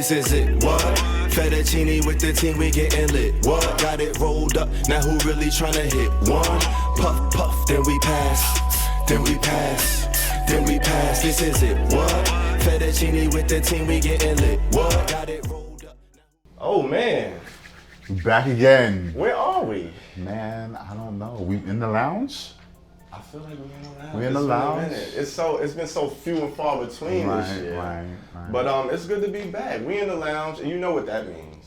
This is it, what? Fettuccine with the team, we getting lit. What? Got it rolled up, now who really tryna hit one? Puff, puff, then we pass, then we pass, then we pass. This is it, what? Fettuccine with the team, we getting lit. What? Got it rolled up. Oh man, Back again. where are we? Man, I don't know. We in the lounge? I feel like we're in the lounge. We in the It's been a lounge? minute. It's been so few and far between this year. Right. But it's good to be back. We in the lounge, and you know what that means.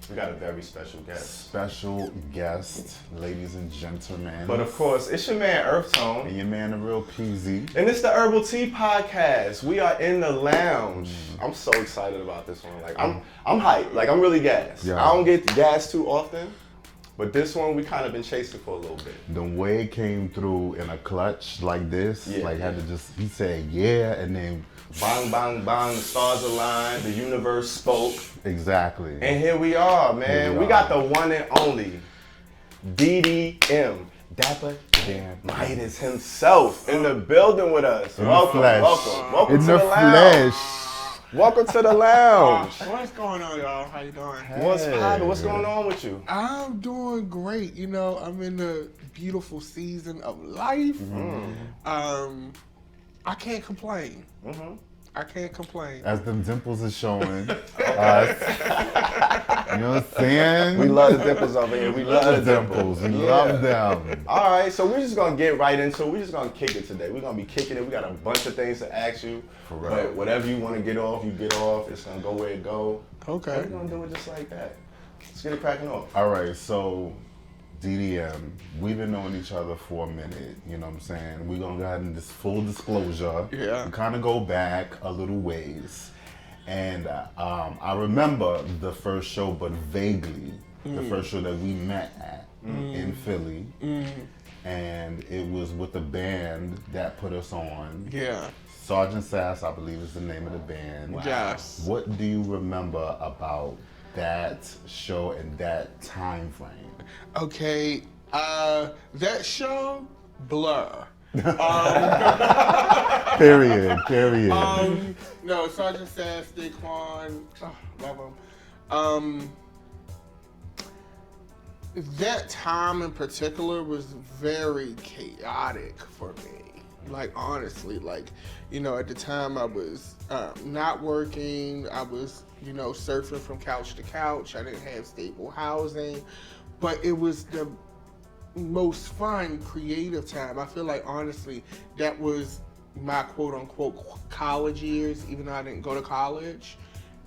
We got a very special guest. Special guest, ladies and gentlemen. But of course, it's your man EarthTone. And your man, the real PZ. And it's the Herbal Tea Podcast. We are in the lounge. I'm so excited about this one. Like I'm hyped. Like I'm really gassed. Yeah. I don't get gassed too often, but this one we kind of been chasing for a little bit. The way it came through in a clutch like this, had to just, he said yeah, and then Bang, bang, bang, the stars aligned, the universe spoke. exactly. And here we are, man. We got the one and only DDM, Dapper Dan Midas himself in the building with us. In the Welcome, flesh. welcome In to the the lounge. flesh. Welcome to the lounge. What's going on, y'all? How you doing? What's poppin'? What's going on with you? I'm doing great. You know, I'm in the beautiful season of life. I can't complain. I can't complain. As them dimples are showing us. You know what I'm saying? We love the dimples over here. We love the dimples. We love them. All right, so we're just gonna get right into it. We're just gonna kick it today. We're gonna be kicking it. We got a bunch of things to ask you. For real. But whatever you want to get off, you get off. It's gonna go where it go. Okay. We're gonna do it just like that. Let's get it cracking off. All right, so DDM, we've been knowing each other for a minute, you know what I'm saying? We're gonna go ahead and this full disclosure. Yeah. We kind of go back a little ways. And I remember the first show, but vaguely, the first show that we met at in Philly. And it was with the band that put us on. Yeah. Sergeant Sass, I believe is the name of the band. Yes. What do you remember about that show and that time frame? Okay. That show, blur. Period. No, Sergeant Sass, Naquan, love him. That time in particular was very chaotic for me. Like, honestly, like, you know, at the time I was not working. I was, you know, surfing from couch to couch. I didn't have stable housing. But it was the most fun, creative time. I feel like, honestly, that was my quote-unquote college years, even though I didn't go to college.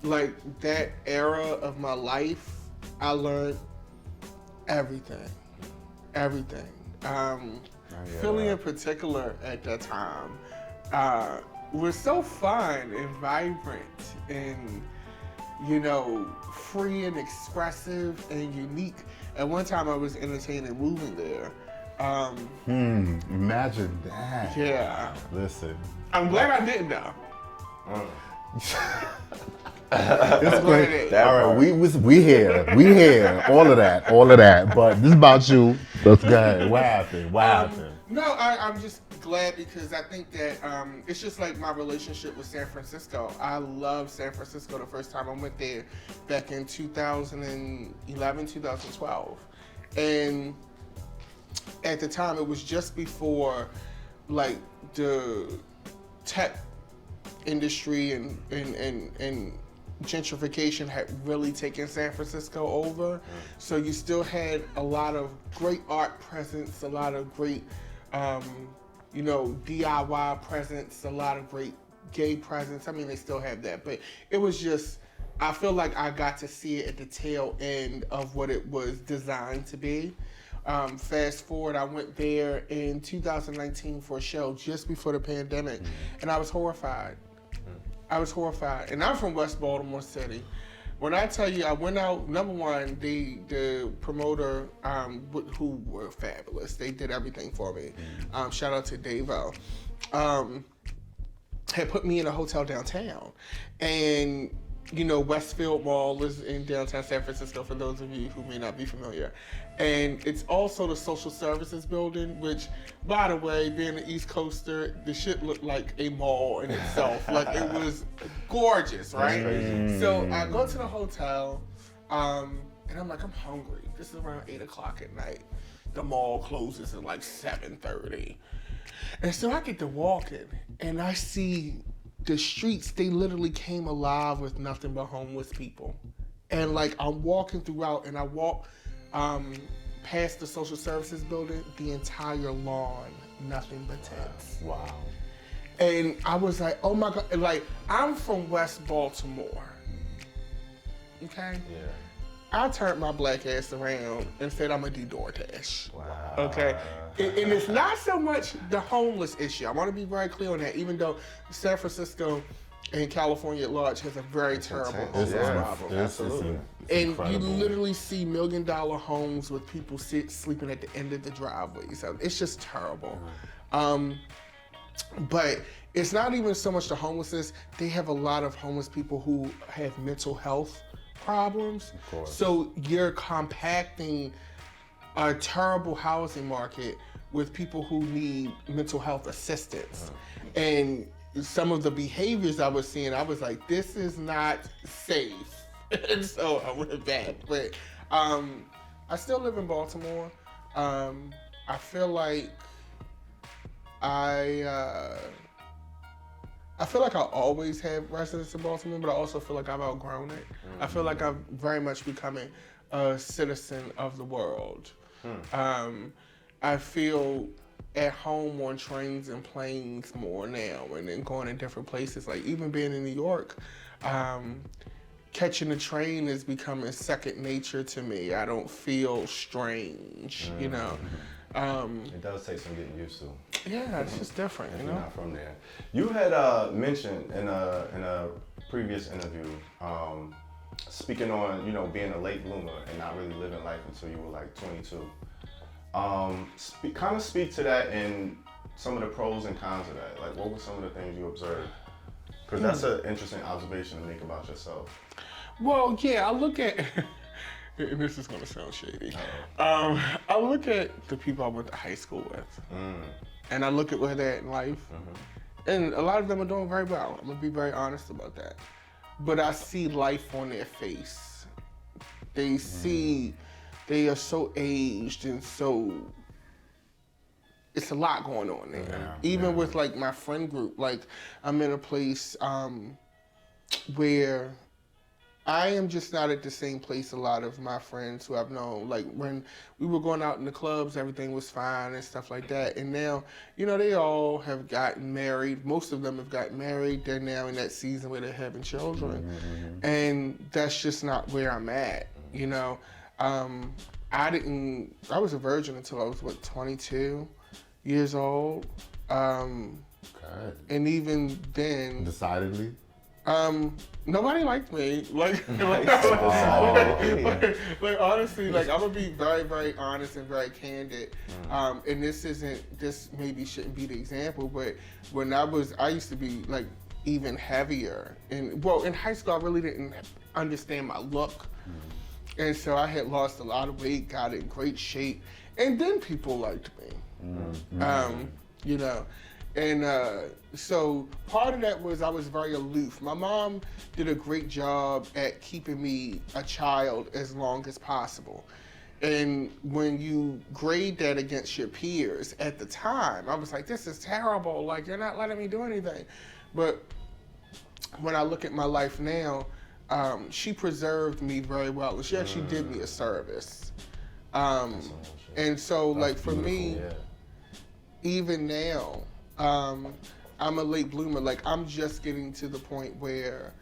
Like, that era of my life, I learned everything. Philly in particular at that time was so fun and vibrant and, you know, free and expressive and unique. At one time I was entertaining moving there. Imagine that. Yeah. Listen. I'm glad I didn't though. It's great. That All right, we here, all of that. But this is about you. Let's go ahead. What happened? No, I'm just glad because I think that it's just like my relationship with San Francisco. I love San Francisco the first time I went there back in 2011, 2012. And at the time, it was just before like the tech industry and gentrification had really taken San Francisco over. So you still had a lot of great art presence, a lot of great, you know, DIY presence, a lot of great gay presence. I mean, they still have that, but it was just, I feel like I got to see it at the tail end of what it was designed to be. Fast forward, I went there in 2019 for a show just before the pandemic, and I was horrified. And I'm from West Baltimore City. When I tell you, I went out, number one, the promoter, who were fabulous. They did everything for me. Shout out to Davo. Had put me in a hotel downtown. And Westfield Mall is in downtown San Francisco, for those of you who may not be familiar. And it's also the social services building, which, by the way, being an East Coaster, the shit looked like a mall in itself. Like, it was gorgeous, right? So I go to the hotel, and I'm like, I'm hungry. This is around 8 o'clock at night. The mall closes at like 7:30. And so I get to walking, and I see the streets, they literally came alive with nothing but homeless people. And like, I'm walking throughout, and I walk past the social services building, the entire lawn, nothing but tents. Wow. And I was like, oh my God, like, I'm from West Baltimore, okay? Yeah. I turned my black ass around and said, I'm gonna do DoorDash. Wow. Okay? And it's not so much the homeless issue. I wanna be very clear on that, even though San Francisco and California at large has a very terrible homeless problem. Absolutely. And you literally see $1 million homes with people sleeping at the end of the driveway. So it's just terrible. But it's not even so much the homelessness. They have a lot of homeless people who have mental health problems. Of course. So you're compacting a terrible housing market with people who need mental health assistance. And some of the behaviors I was seeing, I was like, this is not safe. And so I went back. But I still live in Baltimore. I feel like I always have residence in Baltimore, but I also feel like I've outgrown it. I feel like I'm very much becoming a citizen of the world. I feel at home on trains and planes more now, and then going to different places. Like, even being in New York, catching a train is becoming second nature to me. I don't feel strange, you know. It does take some getting used to. Yeah, it's just different, If you you're know. not from there. You had mentioned in a previous interview, speaking on being a late bloomer and not really living life until you were like 22. Kind of speak to that and some of the pros and cons of that. Like, what were some of the things you observed? Because that's an interesting observation to make about yourself. Well, yeah, I look at, and this is gonna sound shady. I look at the people I went to high school with, and I look at where they're at in life, and a lot of them are doing very well. I'm gonna be very honest about that. But I see life on their face. They are so aged and so, it's a lot going on there. Even with like my friend group, like I'm in a place where I am just not at the same place a lot of my friends who I've known. Like, when we were going out in the clubs, everything was fine and stuff like that. And now, they all have gotten married. Most of them have gotten married. They're now in that season where they're having children. And that's just not where I'm at, I was a virgin until I was, 22 years old. And even then... Decidedly? Nobody liked me. Like honestly, like, I'm gonna be very, very honest and very candid. And this maybe shouldn't be the example, but when I used to be like even heavier. And in high school, I really didn't understand my look. And so I had lost a lot of weight, got in great shape, and then people liked me. And so part of that was I was very aloof. My mom did a great job at keeping me a child as long as possible. And when you grade that against your peers at the time, I was like, this is terrible. Like, you're not letting me do anything. But when I look at my life now, she preserved me very well. She actually did me a service. And so, like, for me, even now, I'm a late bloomer. Like, I'm just getting to the point where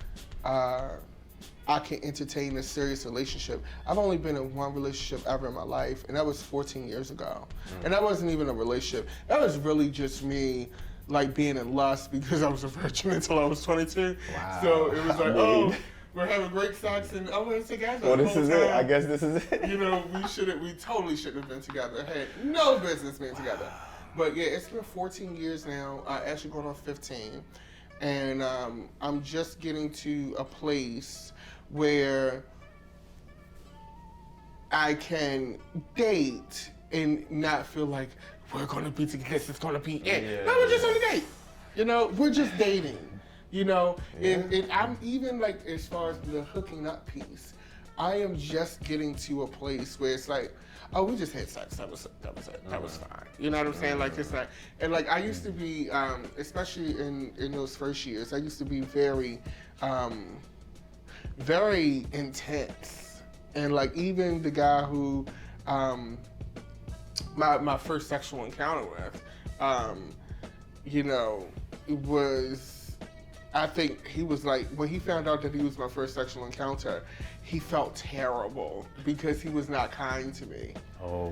I can entertain a serious relationship. I've only been in one relationship ever in my life, and that was 14 years ago. And that wasn't even a relationship. That was really just me, like, being in lust because I was a virgin until I was 22. Wow. So it was like, we're having great sex, and we're together. Well, this is it. I guess this is it. We totally shouldn't have been together. Had no business being together. But yeah, it's been 14 years now, actually going on 15. and I'm just getting to a place where I can date and not feel like we're gonna be together. This is gonna be it. Yeah. No, we're just on a date. You know, we're just dating. You know, and I'm even like as far as the hooking up piece, I am just getting to a place where it's like, oh, we just had sex. That was it. That was fine. You know what I'm saying? Like it's like, and like I used to be, especially in those first years, I used to be very, very intense, and like even the guy who, my first sexual encounter with, you know, it was. I think he was like, when he found out that he was my first sexual encounter, he felt terrible because he was not kind to me. Oh.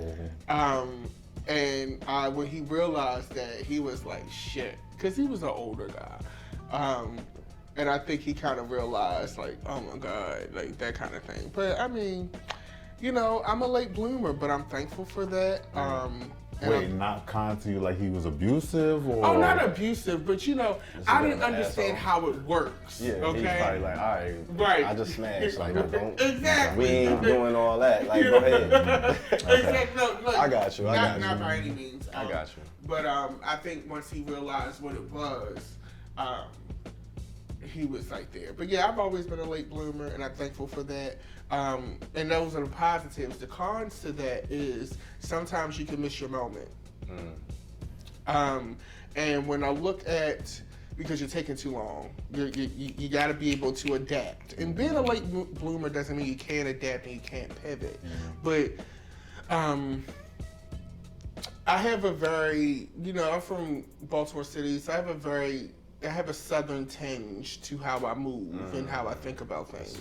And when he realized that, he was like, shit, because he was an older guy. And I think he kind of realized, like, oh my God, like that kind of thing. But I mean, you know, I'm a late bloomer, but I'm thankful for that. Wait, not kind to you like he was abusive or? Oh, not abusive, but you know, I didn't understand asshole. how it works. Yeah, okay. he's probably like, all Right. I just smashed. Like, don't. Exactly. We ain't doing all that. Like, go ahead. Exactly. No, look, I got you. Not by any means. I got you. But I think once he realized what it was, he was like there. But yeah, I've always been a late bloomer, and I'm thankful for that. And those are the positives. The cons to that is sometimes you can miss your moment. And when I look at, because you're taking too long, you got to be able to adapt. And being a late bloomer doesn't mean you can't adapt and you can't pivot. But I have a very, you know, I'm from Baltimore City, so I have a southern tinge to how I move and how I think about things.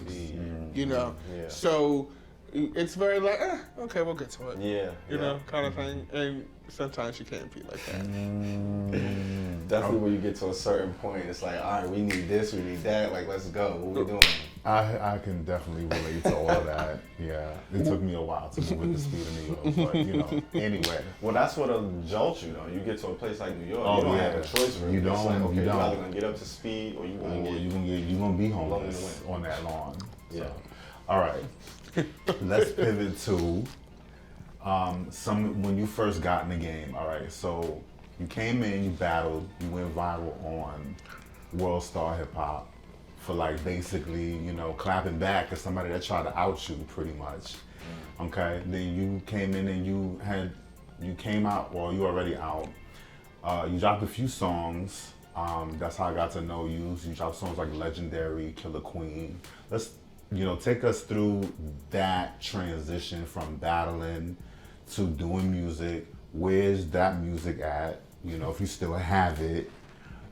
You know, so it's very like, okay, we'll get to it. You know, kind of thing. And sometimes you can't be like that. Definitely when you get to a certain point, it's like, all right, we need this, we need that. Like, let's go. What we doing? I can definitely relate to all of that. Yeah, it took me a while to move at the speed of New York, but you know, anyway. Well, that's what'll jolt you, though. You get to a place like New York, Oh, you don't yeah. have a choice really. You don't, It's like, okay, you you're don't. either gonna get up to speed or you're You're gonna be homeless wind. on that lawn. Yeah. So, all right. Let's pivot to when you first got in the game. All right, so you came in, you battled, you went viral on World Star Hip Hop for like basically, you know, clapping back at somebody that tried to out you pretty much. Okay, then you came in and you came out, well, you already out. You dropped a few songs. That's how I got to know you. You dropped songs like Legendary, Killer Queen. Let's, you know, take us through that transition from battling to doing music. Where's that music at? You know, if you still have it.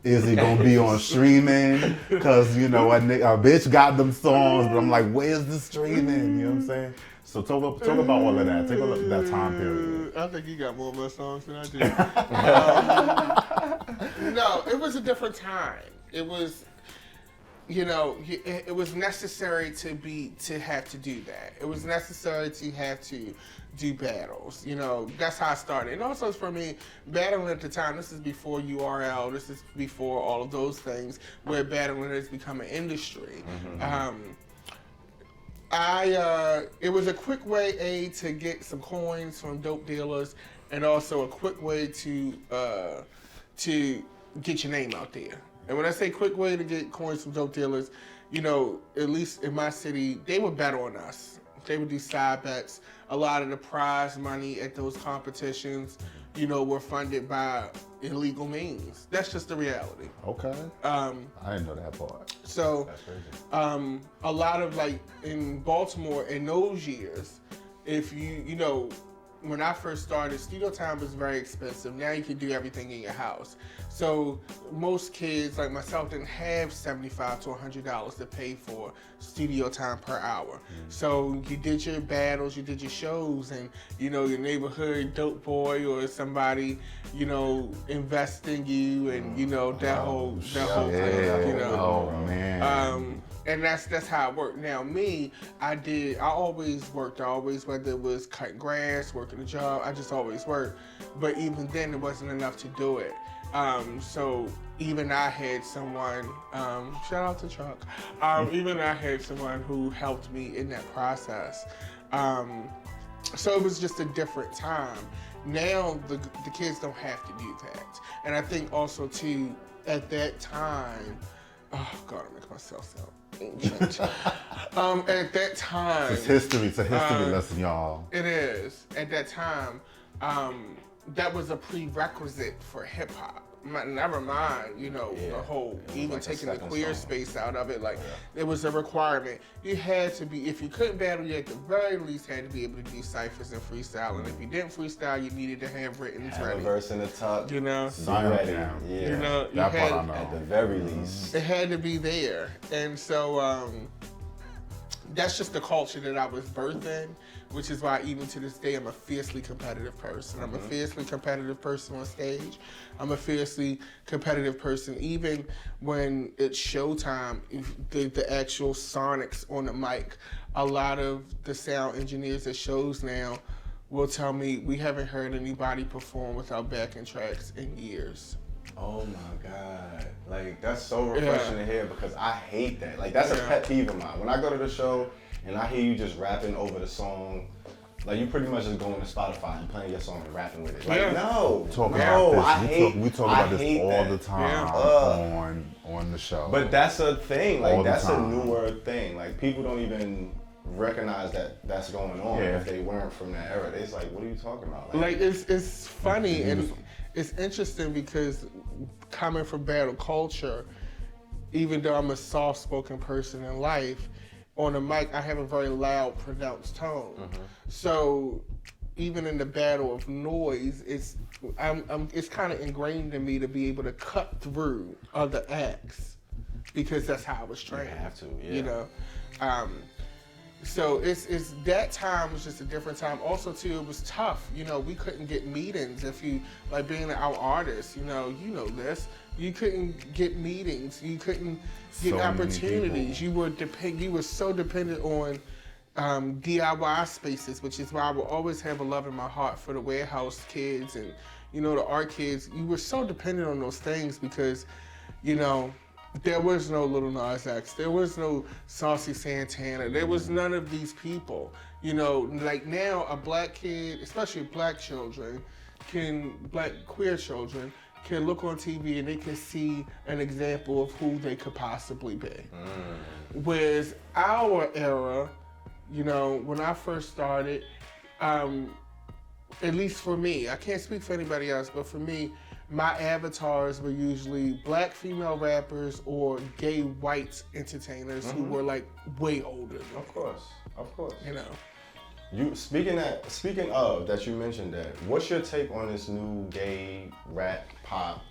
Is it gonna be on streaming? Cause you know, a bitch got them songs, but I'm like, where's the streaming? You know what I'm saying? So talk about all of that. Take a look at that time period. I think you got more of my songs than I do. No, it was a different time. It was, you know, it was necessary to have to do that. It was necessary to have to do battles. You know, that's how I started. And also for me, battling at the time, this is before URL, this is before all of those things, where battling has become an industry. It was a quick way, to get some coins from dope dealers, and also a quick way to get your name out there. And when I say quick way to get coins from dope dealers, you know, at least in my city, they would bet on us. They would do side bets. A lot of the prize money at those competitions, you know, were funded by illegal means. That's just the reality. Okay. I didn't know that part. So, a lot of like in Baltimore in those years, if you know, when I first started, studio time was very expensive. Now you can do everything in your house. So most kids like myself didn't have $75 to $100 to pay for studio time per hour. So you did your battles, you did your shows, and you know, your neighborhood dope boy or somebody, you know, invest in you, and you know, that whole thing, you know. Oh man. And that's how it worked. Now me, I always worked. Whether it was cutting grass, working a job, I just always worked. But even then, it wasn't enough to do it. So even I had someone, shout out to Chuck, even I had someone who helped me in that process. So it was just a different time. Now the kids don't have to do that. And I think also too, at that time, oh God, I make myself sound ancient. At that time. It's history. It's a history lesson, y'all. It is. At that time, that was a prerequisite for hip hop. Never mind, the whole, even like taking the stepping queer stone. space out of it, it was a requirement. You had to be, if you couldn't battle, you at the very least had to be able to do ciphers and freestyle. And if you didn't freestyle, you needed to have written Have ready. a verse in the tuck. Sign up ready. now. Yeah. You That had, part I know. At the very least. it had to be there. And so that's just the culture that I was birthed in, which is why even to this day I'm a fiercely competitive person. I'm a fiercely competitive person on stage. I'm a fiercely competitive person even when it's showtime, the actual sonics on the mic. A lot of the sound engineers at shows now will tell me we haven't heard anybody perform without backing tracks in years. Oh my God. Like, that's so refreshing to hear because I hate that. Like, that's a pet peeve of mine. When I go to the show and I hear you just rapping over the song, like, you pretty much just going to Spotify and playing your song and rapping with it. Like, no. We talk no, about I this. hate, We talk about I this hate all that. the time on the show. But that's a thing. All Like, the that's a time. newer thing. Like, people don't even recognize that that's going on if they weren't from that era. It's like, what are you talking about? Like it's funny and it's interesting because coming from battle culture, even though I'm a soft-spoken person in life, on the mic I have a very loud, pronounced tone. So even in the battle of noise, it's kind of ingrained in me to be able to cut through other acts because that's how I was trained. You have to, yeah. So it's that time was just a different time. Also too, it was tough. We couldn't get meetings if you like being our artist. You know this. You couldn't get meetings. You couldn't get So many opportunities. people. You were so dependent on DIY spaces, which is why I will always have a love in my heart for the warehouse kids and the art kids. You were so dependent on those things because there was no Lil Nas X. There was no Saucy Santana. There was none of these people. Like now a black kid, especially black children, black queer children, can look on TV and they can see an example of who they could possibly be. Whereas our era, when I first started, at least for me, I can't speak for anybody else, but for me, my avatars were usually black female rappers or gay white entertainers who were like way older. Of course. You know. Speaking of that, you mentioned that. What's your take on this new gay rap pop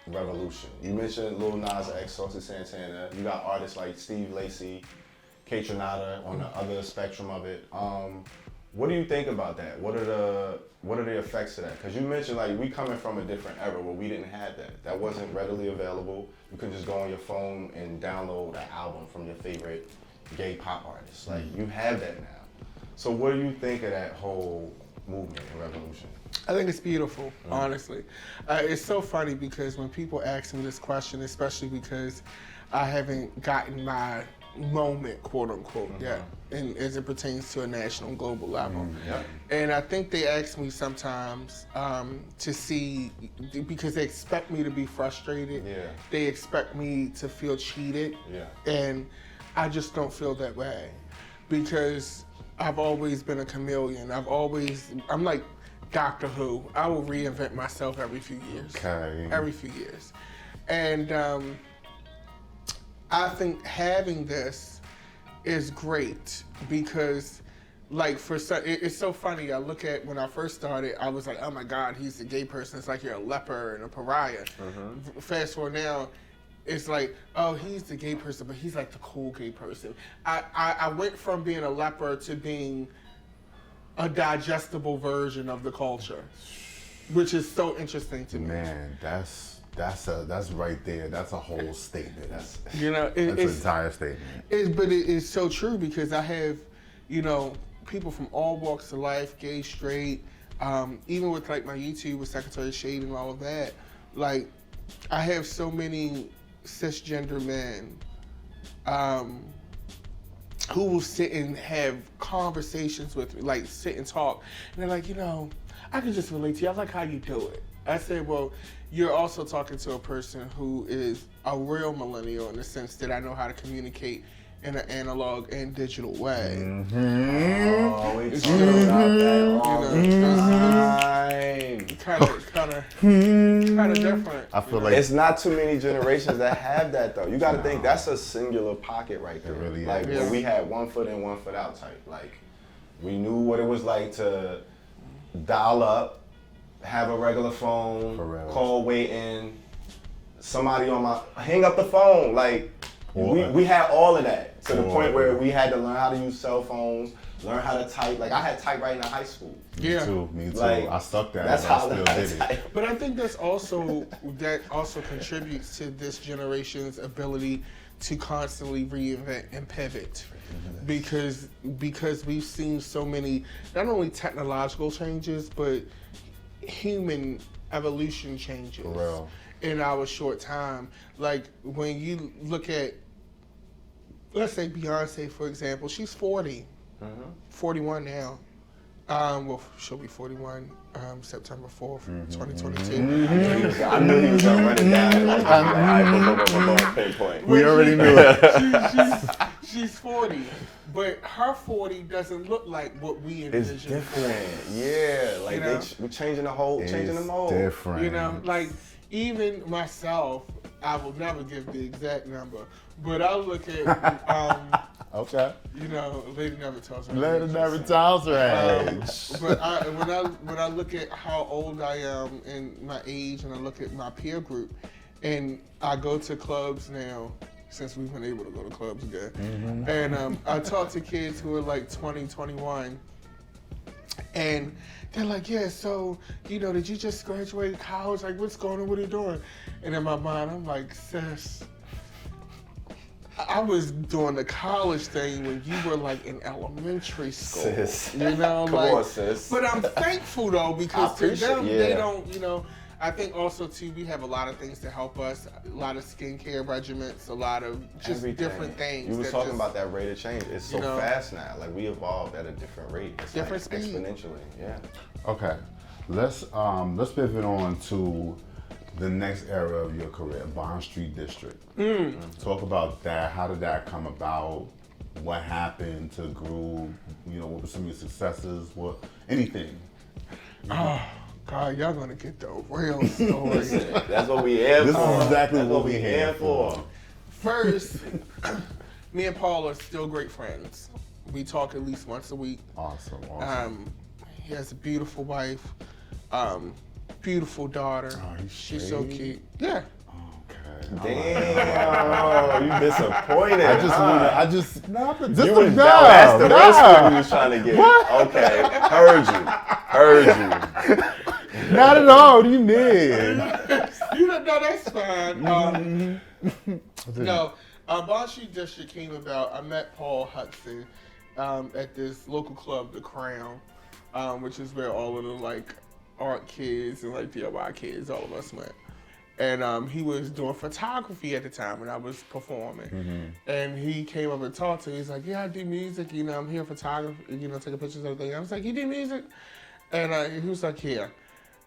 revolution? You mentioned Lil Nas X, Saucy Santana. You got artists like Steve Lacy, K Tronada on the other spectrum of it. What do you think about that? What are the effects of that? Because you mentioned like we coming from a different era where we didn't have that. That wasn't readily available. You couldn't just go on your phone and download an album from your favorite gay pop artist. Like you have that now. So what do you think of that whole movement and revolution? I think it's beautiful, honestly. It's so funny because when people ask me this question, especially because I haven't gotten my moment, quote unquote, yet, and as it pertains to a national and global level. And I think they ask me sometimes to see, because they expect me to be frustrated. They expect me to feel cheated. And I just don't feel that way because I've always been a chameleon. I'm like Doctor Who. I will reinvent myself every few years. Every few years. And I think having this is great because, like, it's so funny. I look at when I first started, I was like, oh my God, he's a gay person. It's like you're a leper and a pariah. Fast forward now, it's like, oh, he's the gay person, but he's like the cool gay person. I went from being a leper to being a digestible version of the culture, which is so interesting to me. Man, that's right there. That's a whole statement. That's it's an entire statement. But it is so true because I have, people from all walks of life, gay, straight, even with like my YouTube with Secretary Shade and all of that. Like, I have so many cisgender men who will sit and have conversations with me, like sit and talk. And they're like, I can just relate to you. I like how you do it. I said, well, you're also talking to a person who is a real millennial in the sense that I know how to communicate in an analog and digital way. Oh, we talked about that all the time. Kind of different. I feel like It's not too many generations that have that though. You got to think that's a singular pocket right there. It really like is. when we had 1 foot in, 1 foot out type. Like we knew what it was like to dial up, have a regular phone, For real. call waiting, somebody on my hang up the phone. Like we had all of that to the point where we had to learn how to use cell phones, learn how to type. Like I had typewriting in high school. Yeah. Me too. Like, I sucked at That's it, but I how still I did it. type. But I think that also contributes to this generation's ability to constantly reinvent and pivot, because we've seen so many not only technological changes but human evolution changes For real. in our short time. Like when you look at, let's say Beyonce for example, she's 40, 41 now. Well, she'll be 41 September 4th, 2022. I knew he was gonna run it down. Like, pinpoint. We already knew it. She's 40, but her 40 doesn't look like what we It's envisioned. different. Yeah, like we're changing the mold. It's different. Like even myself, I will never give the exact number, but I look at, Okay. lady never tells her. Let it age. never tells her age. But when I look at how old I am and my age, and I look at my peer group, and I go to clubs now since we've been able to go to clubs again, and I talk to kids who are like 20, 21, and they're like, yeah, so, did you just graduate college? Like, what's going on? What are you doing? And in my mind, I'm like, sis, I was doing the college thing when you were like in elementary school. Sis. Come on, sis. But I'm thankful though, because to appreciate- them, yeah. they don't, I think also too, we have a lot of things to help us, a lot of skincare regimens, a lot of just Everything. different things. You was that talking just- about that rate of change. It's so fast now. Like we evolved at a different rate. It's Different like speed. exponentially. Yeah. Okay. Let's pivot on to the next era of your career, Bond Street District. Talk about that. How did that come about? What happened to Groove? What were some of your successes? Anything? Oh, God, y'all gonna get the real story. That's what we here for. This is exactly That's what we we here here for. First, me and Paul are still great friends. We talk at least once a week. Awesome. He has a beautiful wife, beautiful daughter. Oh, he's She's so straight? cute. Yeah. Okay. Damn, you disappointed. You was that's the real story you was trying to get. Okay, heard you. Not at all. What do you mean? No, that's fine. No, Bond Street District came about. I met Paul Hudson at this local club, The Crown, which is where all of the art kids and DIY kids, all of us went. And he was doing photography at the time when I was performing. And he came up and talked to me. He's like, yeah, I do music. I'm here photography, taking pictures and everything. I was like, you do music? And he was like, yeah.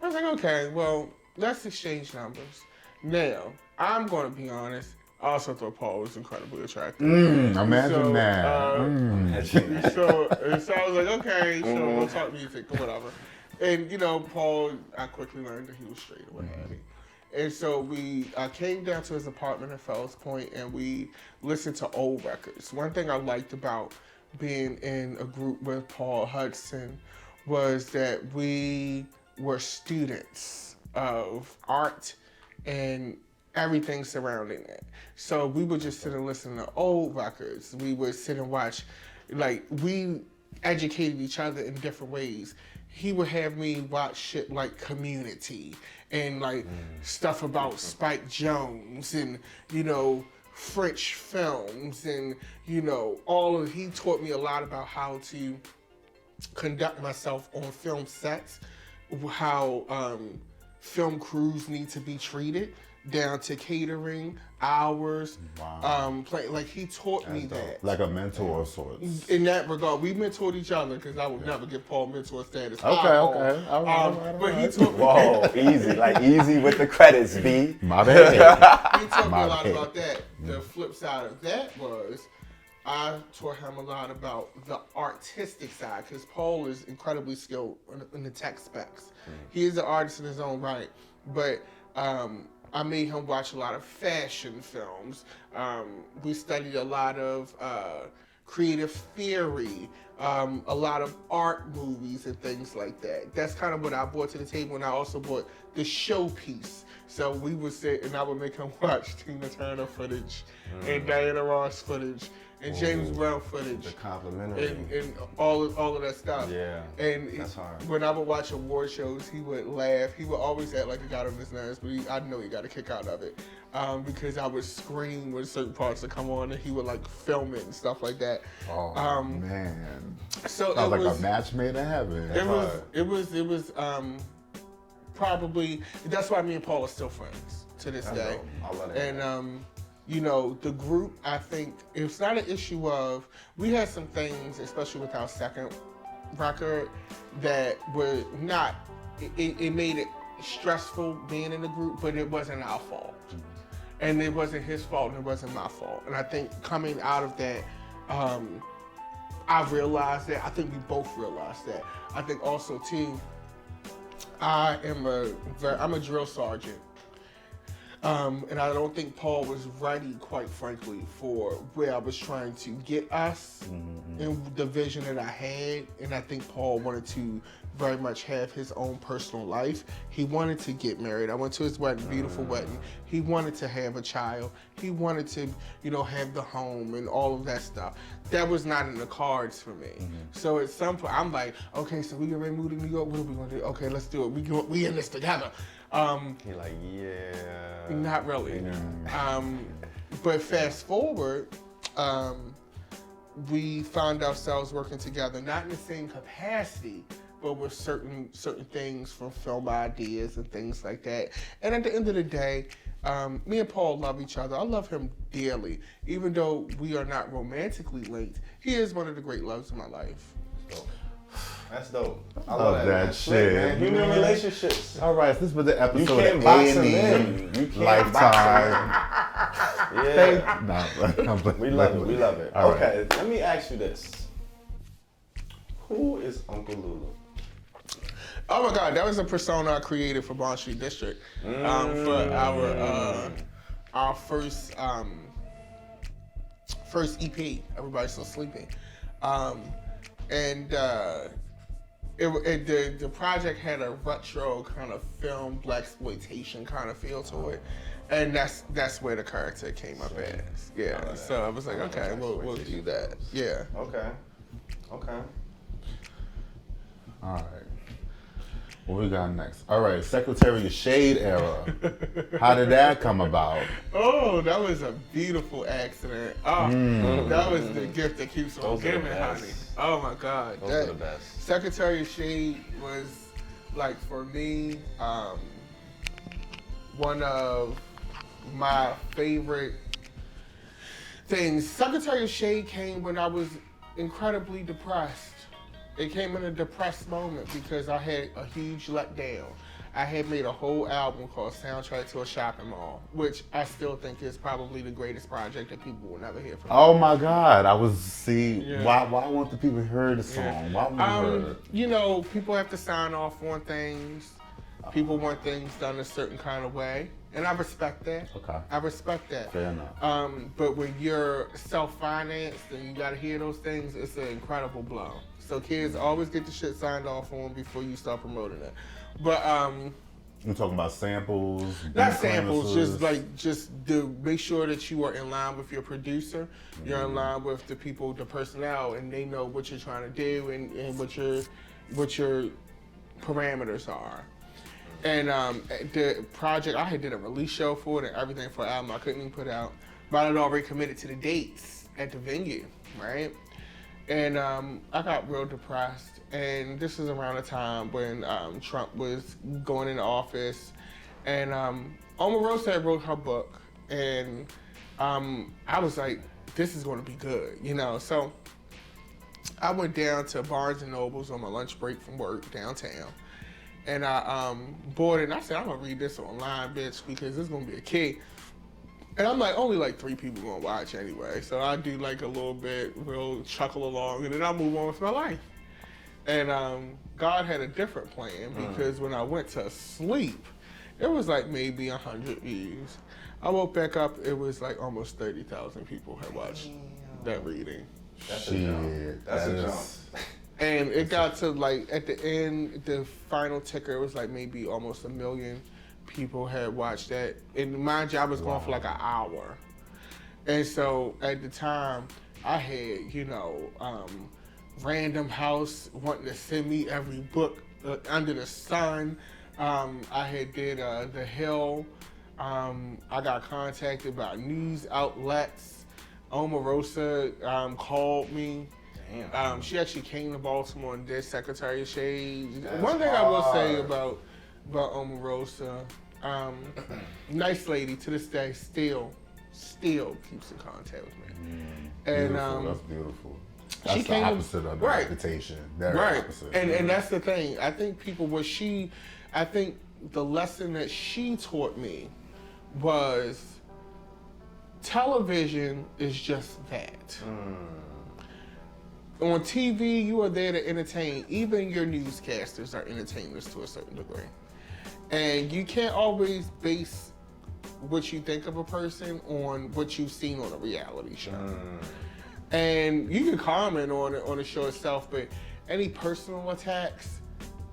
I was like, okay, well, let's exchange numbers. Now, I'm going to be honest. I also thought Paul was incredibly attractive. Imagine that. So I was like, okay, so we'll talk music or whatever. And, Paul, I quickly learned that he was straight or what have you. And so we came down to his apartment in Fells Point and we listened to old records. One thing I liked about being in a group with Paul Hudson was that we were students of art and everything surrounding it. So we would just sit and listen to old records. We would sit and watch, we educated each other in different ways. He would have me watch shit like Community and stuff about Spike Jones and, French films and, he taught me a lot about how to conduct myself on film sets, how film crews need to be treated. down to catering, hours. Wow. Like he taught me that. Like a mentor of sorts. In that regard, we mentored each other because I would never give Paul mentor status. Okay. All right. But he taught me. Whoa, easy with the credits, B. My bad. He taught me a lot about that. The flip side of that was I taught him a lot about the artistic side because Paul is incredibly skilled in the tech specs. He is an artist in his own right, but I made him watch a lot of fashion films. We studied a lot of creative theory, a lot of art movies and things like that. That's kind of what I brought to the table, and I also brought the showpiece. So we would sit and I would make him watch Tina Turner footage and Diana Ross footage and James Brown footage. The complimentary. And all of that stuff. Yeah, and that's hard. When I would watch award shows, he would laugh. He would always act like it got on his nerves, but I know he got a kick out of it because I would scream when certain parts would come on, and he would like film it and stuff like that. Oh man! So Sounds it like was a match made in heaven. It was probably that's why me and Paul are still friends to this day. I love that. And you know, the group, I think it's not an issue of, we had some things, especially with our second record, that were not, it made it stressful being in the group, but it wasn't our fault. And it wasn't his fault and it wasn't my fault. And I think coming out of that, I realized that, I think we both realized that. I think also too, I'm a drill sergeant. And I don't think Paul was ready, quite frankly, for where I was trying to get us and the vision that I had. And I think Paul wanted to very much have his own personal life. He wanted to get married. I went to his wedding, beautiful wedding. He wanted to have a child. He wanted to, have the home and all of that stuff. That was not in the cards for me. So at some point, I'm like, okay, so we get ready to move to New York. What are we gonna do? Okay, let's do it. We in this together. He like, yeah. Not really. But fast forward, we found ourselves working together, not in the same capacity, but with certain things from film ideas and things like that. And at the end of the day, me and Paul love each other. I love him dearly. Even though we are not romantically linked, he is one of the great loves of my life. That's dope. I love that shit. Man. Human relationships. All right, this was the episode You can't of box him A&E in. You can't Lifetime. Yeah. We love it. We love it. All okay, let me ask you this. Who is Uncle Lulu? Oh my God, that was a persona I created for Bond Street District for our first EP. Everybody's Still Sleeping, the project had a retro kind of film, blaxploitation kind of feel to it, and that's where the character came up as. Yeah, so I was like, okay, we'll do that. Yeah. Okay. All right. What we got next? All right, Secretary of Shade era. How did that come about? Oh, that was a beautiful accident. Oh, that was the gift that keeps on giving, honey. Oh my God. Those are the best. Secretary of Shade was, like, for me, one of my favorite things. Secretary of Shade came when I was incredibly depressed. It came in a depressed moment because I had a huge letdown. I had made a whole album called Soundtrack to a Shopping Mall, which I still think is probably the greatest project that people will never hear from. Oh my God! Why won't the people hear the song? Why won't you know, people have to sign off on things. People want things done a certain kind of way, and I respect that. Okay. I respect that. Fair enough. But when you're self-financed and you gotta hear those things, it's an incredible blow. So kids, always get the shit signed off on before you start promoting it. But You're talking about samples? not samples, just to make sure that you are in line with your producer, you're in line with the people, the personnel, and they know what you're trying to do and what your parameters are. And the project, I had did a release show for it and everything for an album I couldn't even put out, but I had already committed to the dates at the venue, right? And I got real depressed, and this was around the time when Trump was going into office, and Omarosa had wrote her book, and I was like, this is going to be good, you know. So I went down to Barnes & Noble's on my lunch break from work downtown, and I bought it, and I said, I'm going to read this online, bitch, because this is going to be a key. And I'm like, only like 3 people going to watch anyway, so I do like a little bit, we'll chuckle along, and then I'll move on with my life. And God had a different plan, because when I went to sleep, it was like maybe 100 views. I woke back up, it was like almost 30,000 people had watched that reading. That's a jump. That's a jump. And it got to like, at the end, the final ticker, it was like maybe almost 1 million people had watched that. And mind you, I was going for like an hour. And so at the time, I had, you know, Random House wanting to send me every book under the sun. I had did The Hill. I got contacted by news outlets. Omarosa called me. Damn. She actually came to Baltimore and did Secretary of Shade. One thing I will say about Omarosa, nice lady to this day, still keeps in contact with me. And beautiful. That's beautiful. That's she the came, opposite of the right, reputation. Very right. opposite. And that's the thing. I think I think the lesson that she taught me was television is just that. On TV, you are there to entertain. Even your newscasters are entertainers to a certain degree. And you can't always base what you think of a person on what you've seen on a reality show. And you can comment on it on the show itself, but any personal attacks,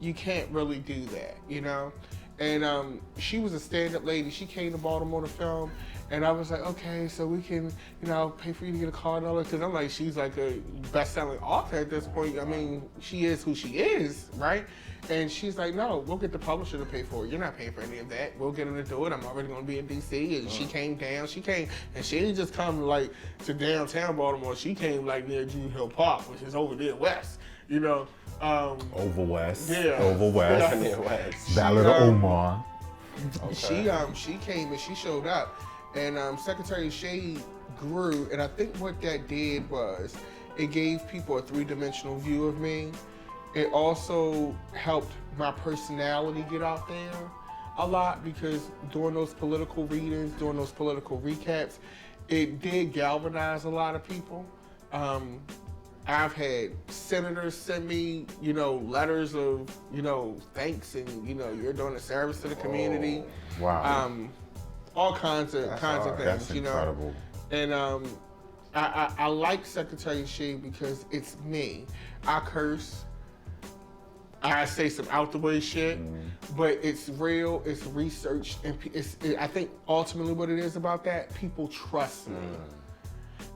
you can't really do that, you know? And she was a stand-up lady. She came to Baltimore to film, and I was like, okay, so we can, you know, pay for you to get a car and all that, because I'm like, she's like a best-selling author at this point. I mean, she is who she is, right? And she's like, no, we'll get the publisher to pay for it. You're not paying for any of that. We'll get her to do it. I'm already going to be in D.C. And she came down. She came, and she didn't just come like to downtown Baltimore. She came like near Drew Hill Park, which is over there west, you know. Over west. Yeah. Over west. Yeah. Near West. Ballad of Omar. Okay. She came and she showed up, and Secretary of Shade grew, and I think what that did was it gave people a 3-dimensional view of me. It also helped my personality get out there a lot, because during those political readings, during those political recaps, it did galvanize a lot of people. I've had senators send me, you know, letters of, you know, thanks, and, you know, you're doing a service to the community. Wow. All kinds of things, That's you know. incredible. And I like Secretary of Shade because it's me. I curse. I say some out the way shit, but it's real, it's researched, and I think ultimately what it is about that, people trust me.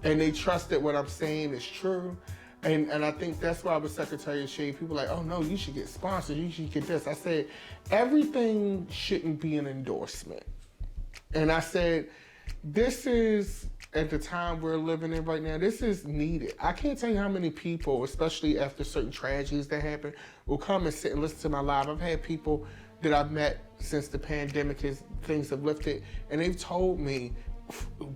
And they trust that what I'm saying is true. And I think that's why with Secretary of Shade, people are like, oh no, you should get sponsored, you should get this. I said, everything shouldn't be an endorsement. And I said, this is, at the time we're living in right now, this is needed. I can't tell you how many people, especially after certain tragedies that happen, will come and sit and listen to my live. I've had people that I've met since the pandemic, as things have lifted, and they've told me,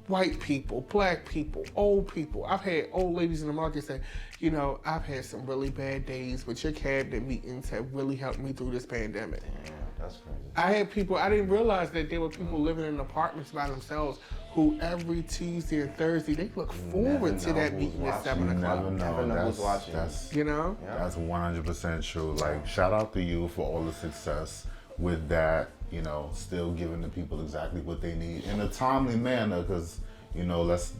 white people, black people, old people. I've had old ladies in the market say, you know, I've had some really bad days, but your cabinet meetings have really helped me through this pandemic. Damn, that's crazy. I had people, I didn't realize that there were people living in apartments by themselves who every Tuesday and Thursday, they look forward to that meeting at 7 o'clock. Never know who's watching. That's, you know? That's 100% true. Like, shout out to you for all the success with that, you know, still giving the people exactly what they need in a timely manner, because, you know, let's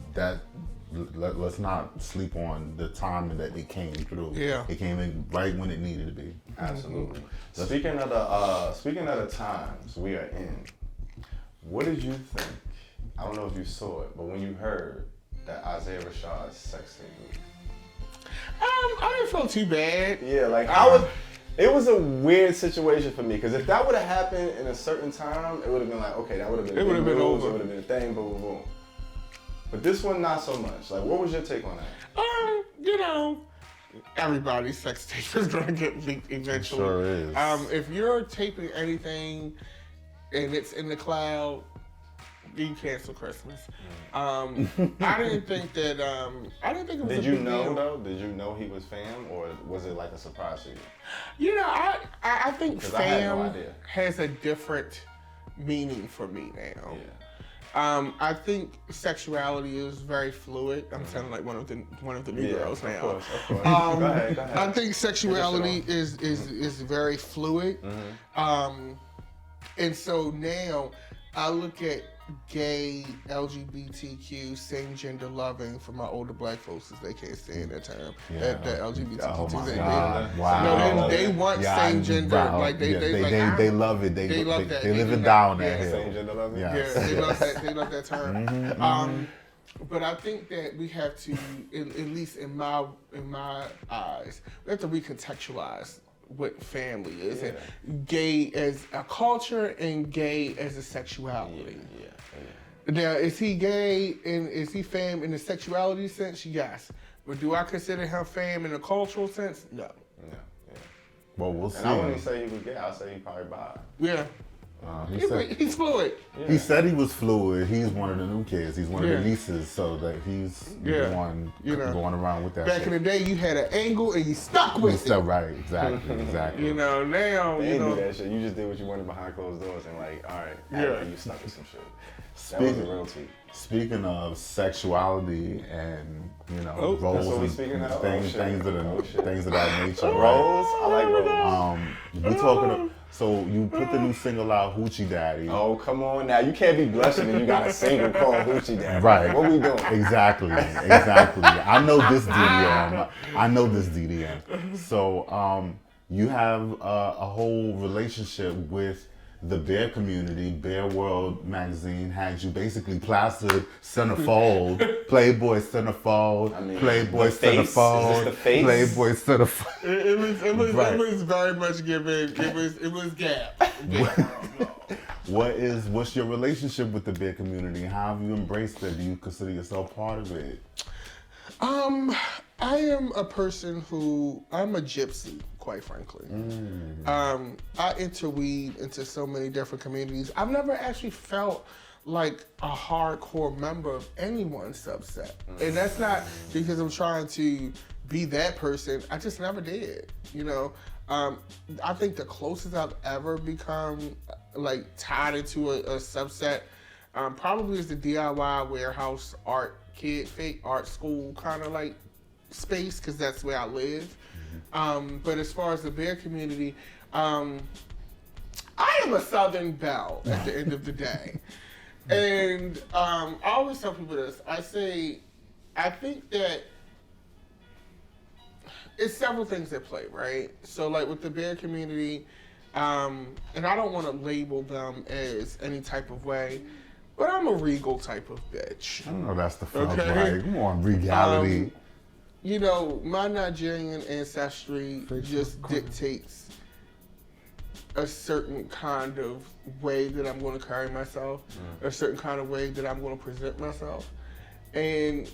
not sleep on the time that it came through. Yeah. It came in right when it needed to be. Absolutely. Speaking of the times we are in, what did you think? I don't know if you saw it, but when you heard that Isaiah Rashad's sex tape leaked. I didn't feel too bad. Yeah, like it was a weird situation for me, because if that would have happened in a certain time, it would have been like, okay, that would have been over. It would have been a thing, boom, boom, boom. But this one, not so much. Like, what was your take on that? You know, everybody's sex tape is going to get leaked eventually. Sure is. If you're taping anything, and it's in the cloud, you cancel Christmas. I didn't think that. I didn't think it was. Did a you big know deal. though? Did you know he was fam, or was it like a surprise to you? You know, I think 'Cause I had no fam idea. has a different meaning for me now. Yeah. I think sexuality is very fluid. I'm sounding like one of the new girls now. Of course. Go ahead. I think sexuality is very fluid. And so now I look at gay, LGBTQ, same gender loving for my older black folks as they can't stand that term. That LGBTQ. Oh my they, God. Wow. No, they want same gender. Wow. Like they love it. They love that. They live it down that Yeah. hill. Same gender loving. Yeah. Yeah, they love that term. But I think that we have to, at least in my eyes, we have to recontextualize what family is, and gay as a culture and gay as a sexuality. Now, is he gay and is he fam in the sexuality sense? Yes. But do I consider him fam in a cultural sense? No. Well, we'll see. And I wouldn't say he was gay. I'd say he probably bi. Yeah. He's fluid. He said he was fluid. He's one of the new kids. He's one of the nieces, so that he's the one going around with that. Back in the day, you had an angle and you stuck with it. Right, exactly. You know, now, They you didn't know. do that shit. You just did what you wanted behind closed doors and like, all right, you stuck with some shit. That was the real tea. Speaking of sexuality and roles that's what we and speaking of? things of that nature, Rose? I like Rose. We talking. So you put the new single out, Hoochie Daddy. Oh, come on now. You can't be blushing and you got a single called Hoochie Daddy. Right. What we doing? Exactly. I know this DDM. So you have a whole relationship with the bear community. Bear World magazine had you basically plastered centerfold, Playboy centerfold, Playboy the face? centerfold, Is this the face? Playboy centerfold. It was very much given. It was Gap. What's your relationship with the bear community? How have you embraced it? Do you consider yourself part of it? I am a person I'm a gypsy, quite frankly. I interweave into so many different communities. I've never actually felt like a hardcore member of anyone's subset. And that's not because I'm trying to be that person. I just never did, I think the closest I've ever become like tied into a subset probably is the DIY warehouse art kid, fake art school kind of like space, because that's where I live. But as far as the bear community, I am a Southern belle at the end of the day. And I always tell people this. I think that it's several things at play, right? So like with the bear community, and I don't want to label them as any type of way, but I'm a regal type of bitch. I know that's the fun, Okay. right? Come on, regality. My Nigerian ancestry just dictates a certain kind of way that I'm going to carry myself, a certain kind of way that I'm going to present myself. And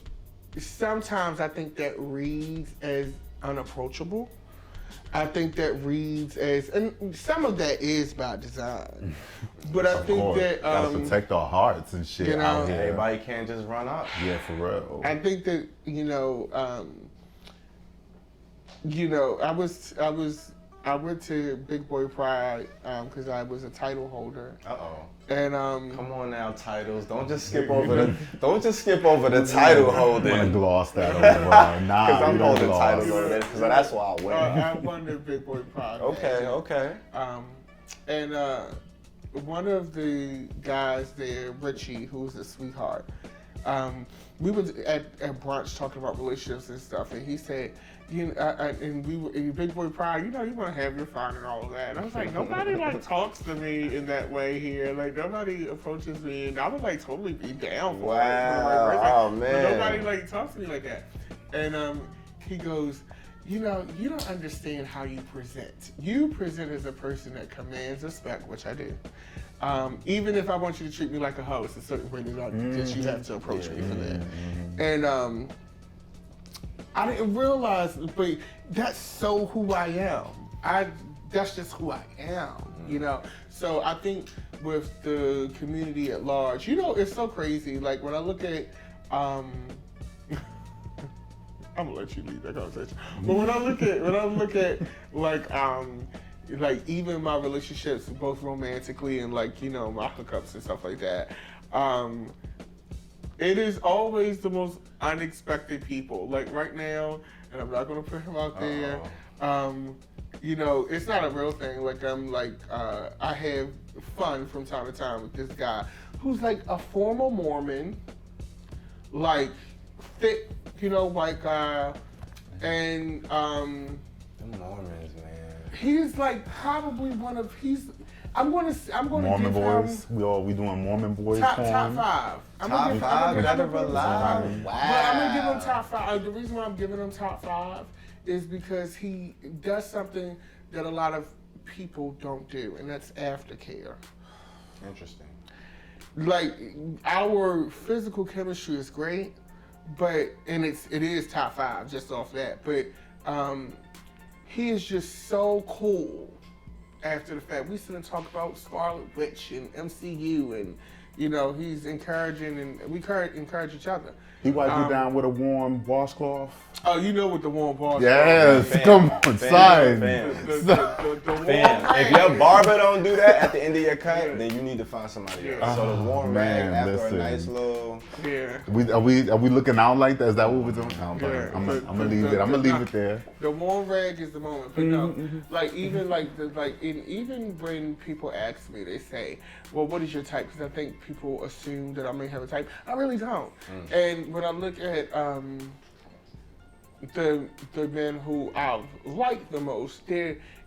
sometimes I think that reads as unapproachable. I think that reads as, and some of that is by design, but I think that gotta protect our hearts and shit out here. Everybody can't just run up. Yeah, for real. I think that I went to Big Boy Pride because I was a title holder. And come on now, titles. Don't just skip over the title I'm holding. gonna gloss that over. Nah, Because I'm you don't holding gloss. titles over there. Because that's why I win. I won the Big Boy Pride. Okay. And one of the guys there, Richie, who's a sweetheart, we was at brunch talking about relationships and stuff, and he said, and we were in Big Boy Pride, you want to have your fun and all of that. And I was like, nobody talks to me in that way here. Like nobody approaches me, and I would totally be down for it. Wow. Oh man. But nobody talks to me like that. And he goes, you don't understand how you present. You present as a person that commands respect, which I do. Even if I want you to treat me like a host, a certain way that you have to approach me for that. And I didn't realize, but that's so who I am. that's just who I am, you know? So I think with the community at large, you know, it's so crazy. Like when I look at, I'm gonna let you lead that conversation. But when I look at like even my relationships, both romantically and like, you know, my hookups and stuff like that, it is always the most unexpected people. Like right now, and I'm not gonna put him out there, you know, it's not a real thing. Like I have fun from time to time with this guy who's like a former Mormon, like fit, you know, white guy, and The Mormons, man. he's like probably one of I'm gonna Mormon give boys. him We doing Mormon boys top porn. 5. I'm Top gonna 5, give Never him Alive. Wow. But I'm gonna give him top 5. The reason why I'm giving him top 5 is because he does something that a lot of people don't do, and that's aftercare. Interesting. Like our physical chemistry is great, but it is top 5 just off that. But he is just so cool. After the fact, we sit and talk about Scarlet Witch and MCU, and you know he's encouraging, and we encourage each other. He wiped you down with a warm washcloth. Oh, you know what the warm bar? Yes, Fam, come on, fam, son. fam. The warm Fam, if your barber don't do that at the end of your cut, then you need to find somebody else. Yeah. So the warm rag man, after listen. a nice little. Yeah. Are we looking out like that? Is that what we're doing? I'm Yeah. gonna leave it. I'm gonna leave it there. The warm rag is the moment, but no, like even even when people ask me, they say, "Well, what is your type?" Because I think people assume that I may have a type. I really don't. And when I look at the men who I've liked the most,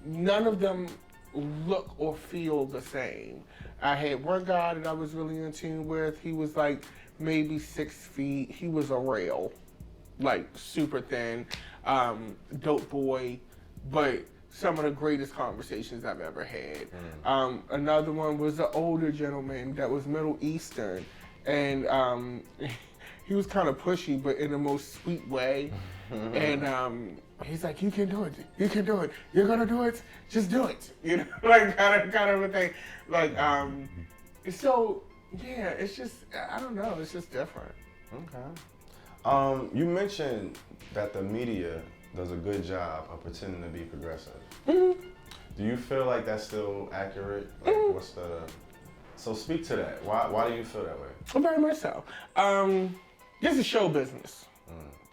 none of them look or feel the same. I had one guy that I was really in tune with. He was like maybe 6 feet. He was a rail, like super thin, dope boy, but some of the greatest conversations I've ever had. Another one was an older gentleman that was Middle Eastern, and he was kind of pushy, but in the most sweet way. And he's like, "You can do it. You can do it. You're gonna do it. Just do it." You know, like kind of a thing. Like, so yeah, it's just I don't know. It's just different. Okay. You mentioned that the media does a good job of pretending to be progressive. Do you feel like that's still accurate? Like, what's the? So speak to that. Why do you feel that way? Very much so. This is show business.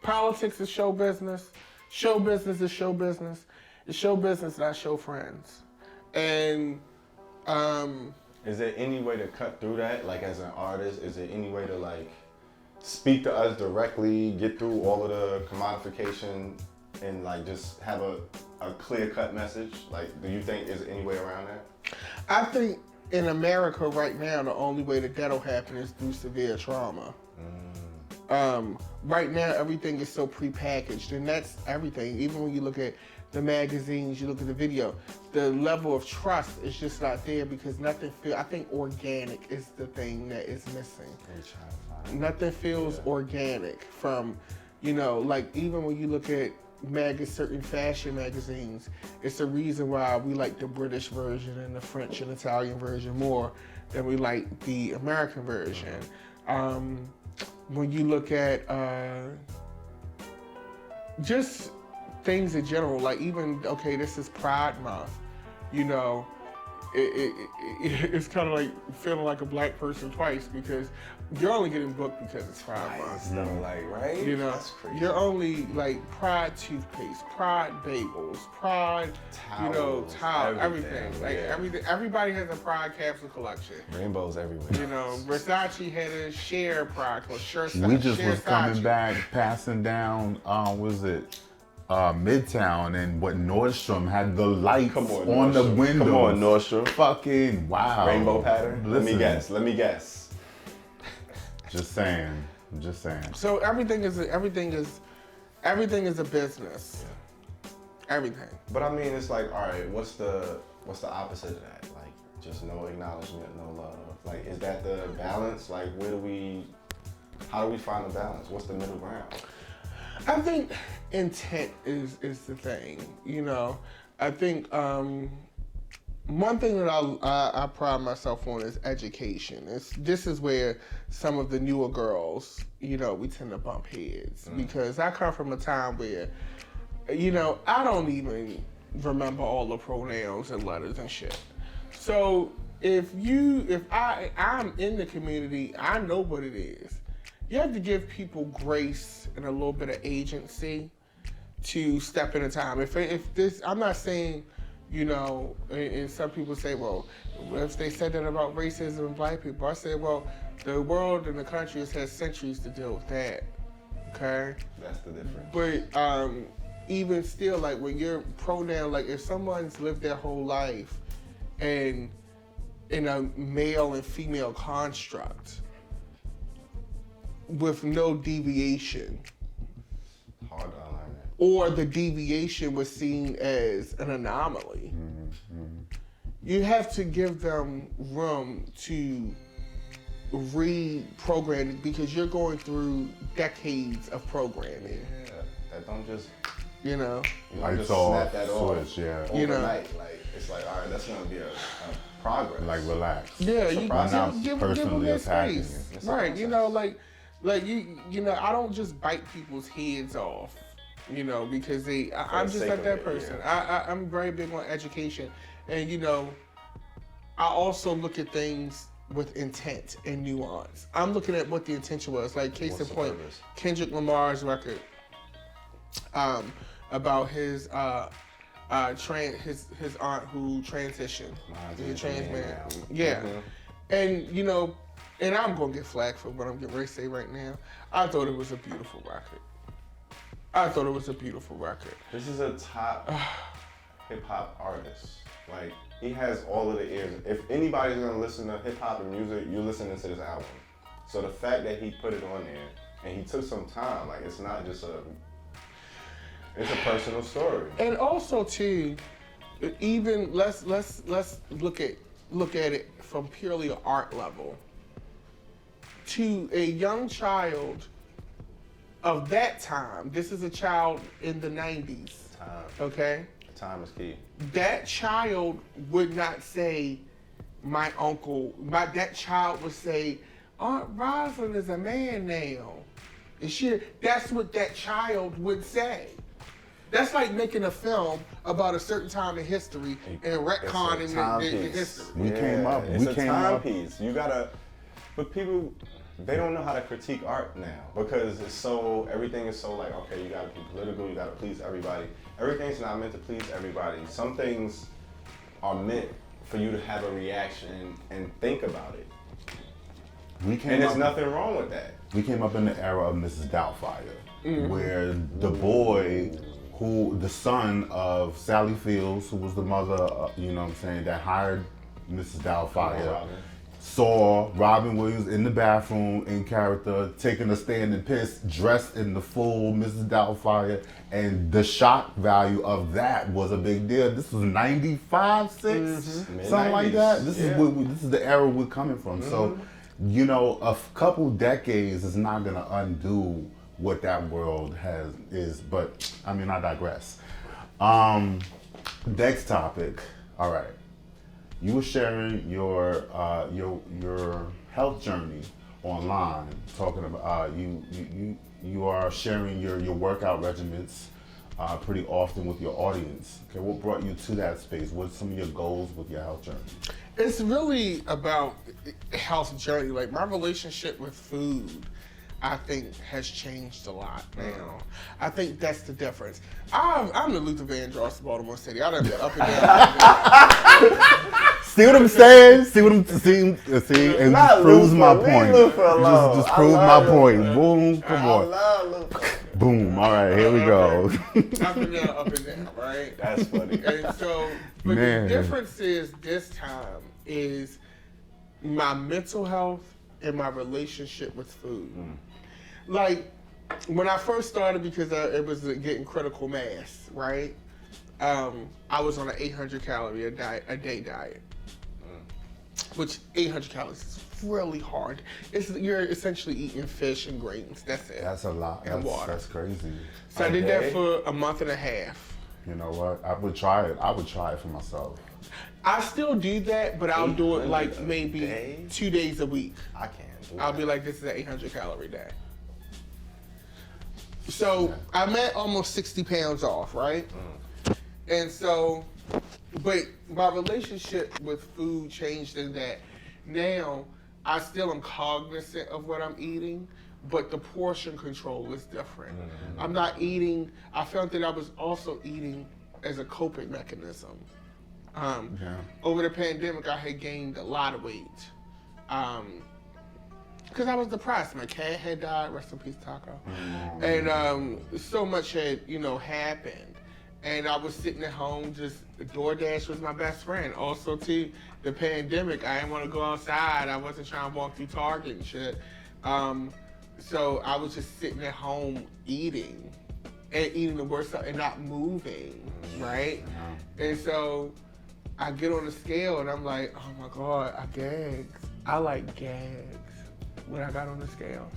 Politics is show business. Show business is show business. It's show business, not show friends. And is there any way to cut through that? Like as an artist, is there any way to like speak to us directly, get through all of the commodification, and like just have a clear-cut message? Like, do you think is there any way around that? I think in America right now, the only way that'll happen is through severe trauma. Right now, everything is so prepackaged, and that's everything. Even when you look at the magazines, you look at the video, the level of trust is just not there because nothing feels. I think organic is the thing that is missing. Nothing feels organic from, you know, like even when you look at certain fashion magazines, it's the reason why we like the British version and the French and Italian version more than we like the American version. When you look at just things in general, like even, okay, this is Pride Month, you know, it's kind of like feeling like a black person twice because you're only getting booked because it's Pride Month. So like, right? You know, That's crazy. you're only like Pride toothpaste, Pride bagels, Pride, Towels, everything. Like yeah. everything. Everybody has a Pride capsule collection. Rainbows everywhere. You know, Versace had a Share Pride collection. We just was coming back, passing down, was it Midtown, and what Nordstrom had the lights on Nordstrom. the windows. Come on, Nordstrom. Fucking wow. Rainbow pattern. Listen, Let me guess. Just saying. So everything is a business. Everything. But I mean, it's like, all right, what's the opposite of that? Like, just no acknowledgement, no love. Like, is that the balance? Like, how do we find the balance? What's the middle ground? I think intent is the thing, you know. I think one thing that I pride myself on is education. This is where some of the newer girls, we tend to bump heads because I come from a time where, I don't even remember all the pronouns and letters and shit. So if I'm in the community, I know what it is. You have to give people grace and a little bit of agency to step in a time. If this, I'm not saying, and some people say, well, if they said that about racism and black people, I say, well, the world and the country has had centuries to deal with that, okay? That's the difference. But even still, like when you're pronoun, like if someone's lived their whole life and in a male and female construct with no deviation, Hard to unlearn that. or the deviation was seen as an anomaly, you have to give them room to reprogram because you're going through decades of programming. Yeah, that don't just You don't Lights just off, snap that off switch, yeah. overnight. Like it's like, all right, that's gonna be a progress. Like relax. Yeah, you I'm not give them personally their attacking space. it. Right, like you I don't just bite people's heads off, because I'm just sake not of that it, person. yeah. I'm very big on education, and I also look at things with intent and nuance. I'm looking at what the intention was. Like case in What's the point, purpose? Kendrick Lamar's record about his his aunt who transitioned. He's a trans man. Yeah. Mm-hmm. And I'm gonna get flack for what I'm getting ready to say right now. I thought it was a beautiful record. This is a top hip hop artist. Like he has all of the ears. If anybody's gonna listen to hip hop and music, you're listening to this album. So the fact that he put it on there and he took some time, like it's not just it's a personal story. And also too, even let's look at it from purely an art level. To a young child of that time, this is a child in the 90s. Time. Okay? Time is key. That child would not say, my uncle, that child would say, Aunt Rosalind is a man now. That's what that child would say. That's like making a film about a certain time in history and retconning the history. We came up. It's a timepiece. You gotta, but people, they don't know how to critique art now because everything is so like, okay, you gotta be political, you gotta please everybody. Everything's not meant to please everybody. Some things are meant for you to have a reaction and think about it. And there's nothing wrong with that. We came up in the era of Mrs. Doubtfire, where the boy, the son of Sally Fields, who was the mother, that hired Mrs. Doubtfire, saw Robin Williams in the bathroom in character, taking a stand and piss, dressed in the full Mrs. Doubtfire, and the shock value of that was a big deal. This was 95, 6, something like that. This is the era we're coming from. So, a couple decades is not gonna undo what that world is, but I digress. Next topic. All right. You were sharing your health journey online, talking about you are sharing your workout regimens pretty often with your audience. Okay, what brought you to that space? What's some of your goals with your health journey? It's really about health journey. Like my relationship with food, I think has changed a lot now. I think that's the difference. I'm the Luther Vandross of Baltimore City. I done been up and down. See what I'm saying? See, and just proves my point. Just proves my point. Boom, come on. Boom, all right, here we go. Up and down, right? That's funny. And so, but the difference is this time is my mental health and my relationship with food. Like, when I first started, because it was getting critical mass, right? I was on an 800 calorie a day diet, which 800 calories is really hard. You're essentially eating fish and grains. That's it. That's a lot. And water. That's crazy. So I did that for a month and a half. You know what? I would try it. I would try it for myself. I still do that, but I'll do it like maybe 2 days a week. I can't do I'll that. be like, this is an 800 calorie day. So I'm at almost 60 pounds off, right? And so, but my relationship with food changed in that now I still am cognizant of what I'm eating, but the portion control is different. I'm not eating, I felt that I was also eating as a coping mechanism. Over the pandemic, I had gained a lot of weight. Because I was depressed. My cat had died, rest in peace, Taco. And so much had, happened. And I was sitting at home, DoorDash was my best friend. Also, too, the pandemic, I didn't want to go outside. I wasn't trying to walk through Target and shit. So I was just sitting at home eating the worst stuff and not moving, right? And so I get on the scale and I'm like, oh my God, I gagged. I like gags when I got on the scale.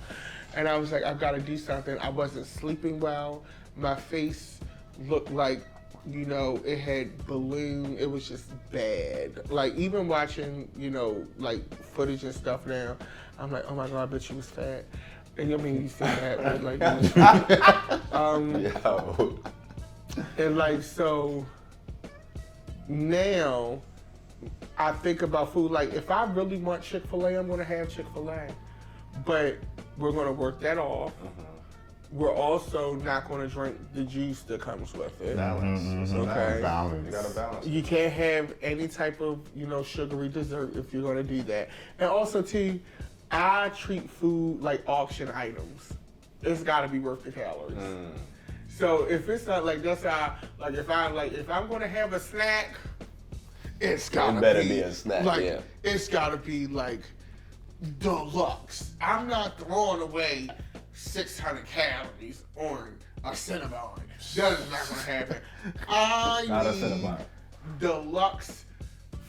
And I was like, I've got to do something. I wasn't sleeping well. My face looked like, it had balloon. It was just bad. Like even watching, footage and stuff now, I'm like, oh my God, I bet you was fat. And you see that, but like, and like, so now I think about food, like if I really want Chick-fil-A, I'm gonna have Chick-fil-A, but we're gonna work that off. We're also not gonna drink the juice that comes with it. Balance. Okay. Balance. You gotta balance. You can't have any type of, sugary dessert if you're gonna do that. And also too, I treat food like auction items. It's gotta be worth the calories. So if it's not like that's how, like if I'm gonna have a snack, it's gotta be a snack. Like it's gotta be like deluxe. I'm not throwing away 600 calories on a Cinnabon. That is not gonna happen. I need deluxe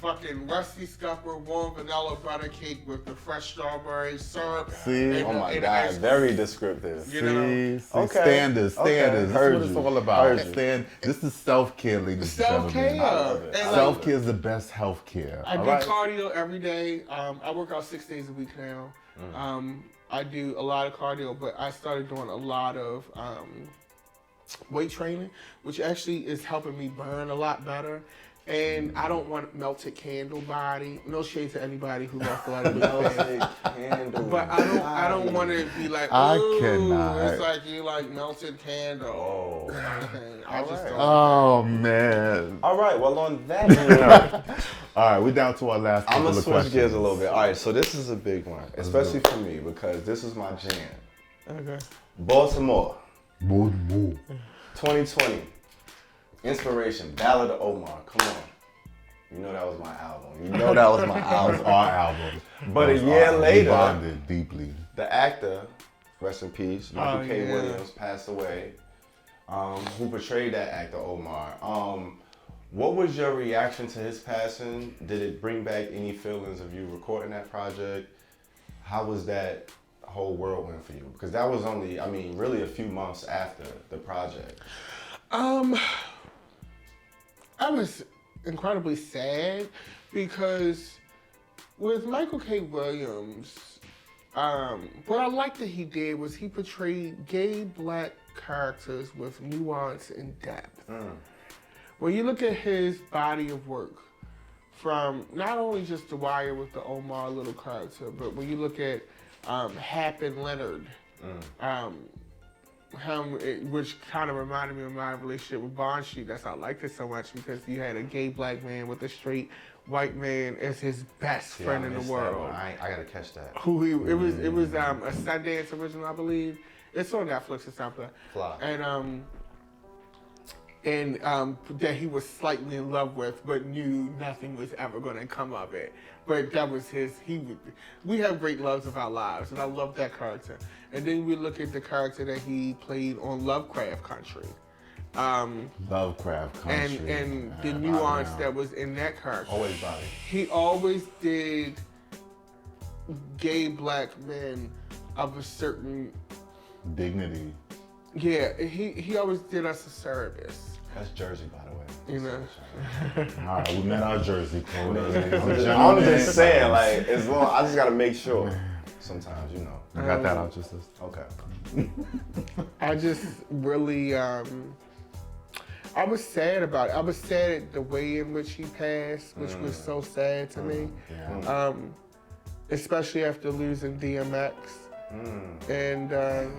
fucking rusty scupper, warm vanilla butter cake with the fresh strawberry syrup. See? Oh my God, very descriptive. See, Okay. Standards. This is what it's all about. Heard you. This is self-care, ladies and gentlemen. Self-care. And Self-care is the best health-care. I do cardio every day. I work out 6 days a week now. I do a lot of cardio, but I started doing a lot of weight training, which actually is helping me burn a lot better. And I don't want melted candle body. No shade to anybody who lost a lot of weight. But I don't want to be like, I cannot. It's like you like melted candle. I just don't. Oh, man. All right, well on that note, All right, we're down to our last I'm couple gonna of switch questions. gears a little bit. All right, so this is a big one, especially for me because this is my jam. Okay. Baltimore, More. 2020. Inspiration, Ballad of Omar. Come on. You know that was my album. That was our album. But That a was year our- we later, bonded deeply. the actor, rest in peace, Michael K. yeah. Williams, passed away, who portrayed that actor Omar. What was your reaction to his passing? Did it bring back any feelings of you recording that project? How was that whole whirlwind for you? Because that was only, really a few months after the project. I was incredibly sad because with Michael K. Williams, what I liked that he did was he portrayed gay black characters with nuance and depth. When you look at his body of work, from not only just The Wire with the Omar little character, but when you look at Hap and Leonard, which kind of reminded me of my relationship with Bond Street. That's why I liked it so much, because you had a gay black man with a straight white man as his best friend in the world. I gotta catch that. It was a Sundance original, I believe. It's on Netflix or something. Fly. And that he was slightly in love with, but knew nothing was ever going to come of it. But that was we have great loves of our lives, and I love that character. And then we look at the character that he played on Lovecraft Country. Lovecraft Country. And the nuance that was in that character. Always body. He always did gay black men of a certain Dignity. Yeah, he always did us a service. That's Jersey, by the way. You know. All right, we met our Jersey crew. I'm just saying, like, as long I just gotta make sure. Sometimes, you know. You got that out your system. Okay. I just really, I was sad about it. I was sad at the way in which he passed, which was so sad to me. Yeah. Especially after losing DMX. And That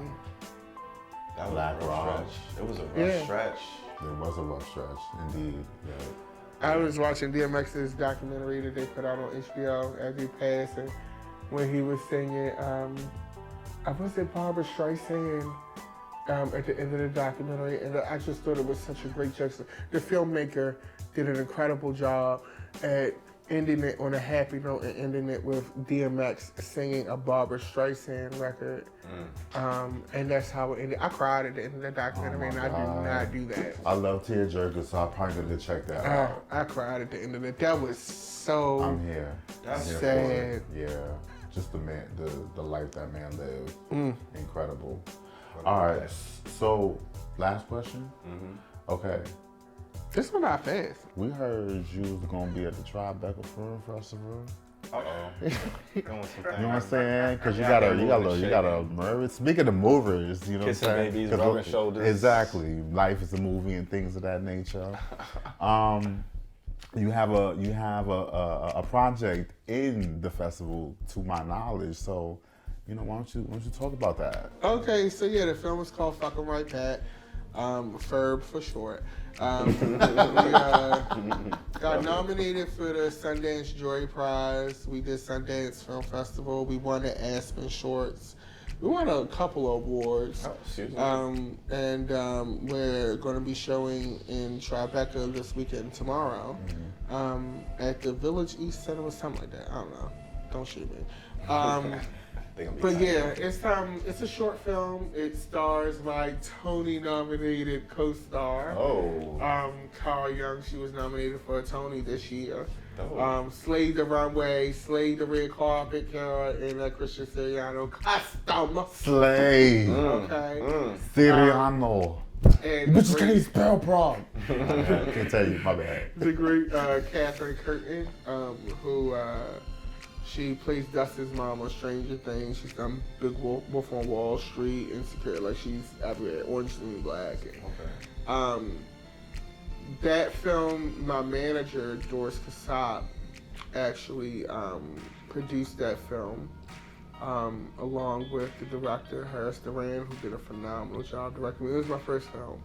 was Black a rough Rock. stretch. It was a rough stretch. It was a rough stretch, indeed. Yeah. I was watching DMX's documentary that they put out on HBO as he passed, and when he was singing, I was at Barbra Streisand at the end of the documentary, and I just thought it was such a great gesture. The filmmaker did an incredible job at ending it on a happy note and ending it with DMX singing a Barbra Streisand record. And that's how it ended. I cried at the end of the documentary, and I do not do that. I love tearjerkers, so I'm probably gonna check that out. I cried at the end of it. That was so I'm here. That's I'm here sad. for it. Yeah. Just the man, the life that man lived. Incredible. All right. So, last question. Okay. This one not fast. We heard you was gonna be at the Tribeca Film Festival. Uh-oh. You know what I'm saying? Because you gotta move. Speaking of movers, you know Kissing what I'm saying? babies, 'Cause rubbing shoulders. Exactly. Life is a movie and things of that nature. You have a project in the festival, to my knowledge. So, you know, why don't you talk about that? Okay, so yeah, the film is called Fucking Right Pat. Ferb for short. We got nominated for the Sundance Jury Prize. We did Sundance Film Festival. We won the Aspen Shorts. We won a couple of awards. Oh, excuse me. And we're going to be showing in Tribeca this weekend tomorrow at the Village East Center or something like that. I don't know. Don't shoot me. But yeah, it's a short film. It stars my Tony-nominated co-star, Carl Young. She was nominated for a Tony this year. Slayed the Runway, Slayed the Red Carpet, in a Christian Siriano costume. Slay. Okay. Siriano. And Bitches can't spell prom. I can't tell you, my bad. The great Catherine Curtin, who she plays Dustin's mom on Stranger Things. She's done Big Wolf on Wall Street, Insecure, like she's everywhere. Orange is the New Black. And, that film, my manager Doris Kassab actually produced that film along with the director Harris Duran, who did a phenomenal job directing me. It was my first film,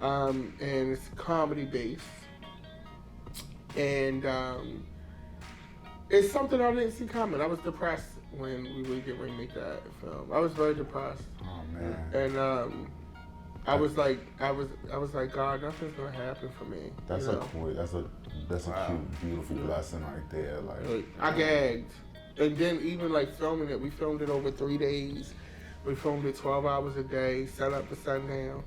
and it's comedy based, and it's something I didn't see coming. I was depressed when we were getting ready to make that film. I was very depressed. Oh man. And I was like, God, nothing's gonna happen for me. That's a cute, beautiful blessing right there. Like I gagged. And then even like filming it, we filmed it over 3 days. We filmed it 12 hours a day, set up the sundown,